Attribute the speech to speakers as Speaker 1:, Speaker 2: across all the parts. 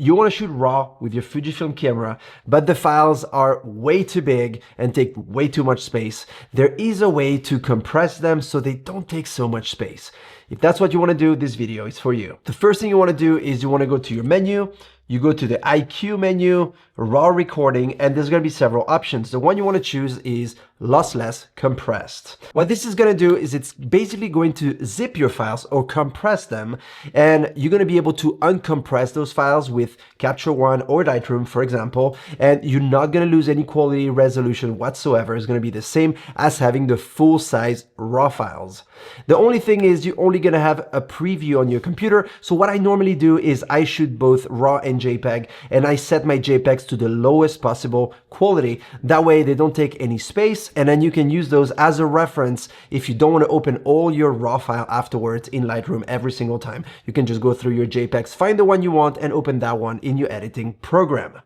Speaker 1: You want to shoot RAW with your Fujifilm camera, but the files are way too big and take way too much space. There is a way to compress them so they don't take so much space. If that's what you want to do, this video is for you. The first thing you want to do is you want to go to your menu, you go to the IQ menu, RAW recording, and there's going to be several options. The one you want to choose is lossless compressed. What this is going to do is it's basically going to zip your files or compress them, and you're going to be able to uncompress those files with Capture One or Lightroom, for example, and you're not going to lose any quality resolution whatsoever. It's going to be the same as having the full-size RAW files. The only thing is you're only going to have a preview on your computer. So what I normally do is I shoot both RAW and JPEG, and I set my JPEGs to the lowest possible quality. That way they don't take any space, and then you can use those as a reference if you don't want to open all your RAW file afterwards in Lightroom every single time. You can just go through your JPEGs, find the one you want, and open that one in your editing program.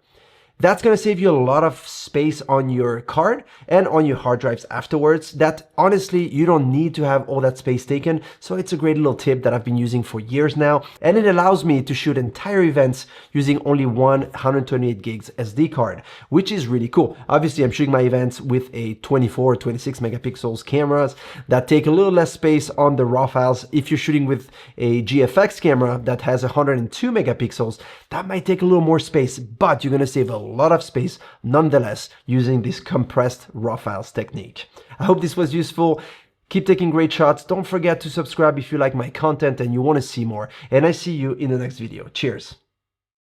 Speaker 1: That's going to save you a lot of space on your card and on your hard drives afterwards. That honestly, you don't need to have all that space taken. So it's a great little tip that I've been using for years now. And it allows me to shoot entire events using only one 128 gigs SD card, which is really cool. Obviously, I'm shooting my events with a 24 or 26 megapixels cameras that take a little less space on the RAW files. If you're shooting with a GFX camera that has 102 megapixels, that might take a little more space, but you're going to save a lot of space nonetheless using this compressed RAW files technique. I hope this was useful. Keep taking great shots. Don't forget to subscribe if you like my content and you want to see more. And I see you in the next video. Cheers.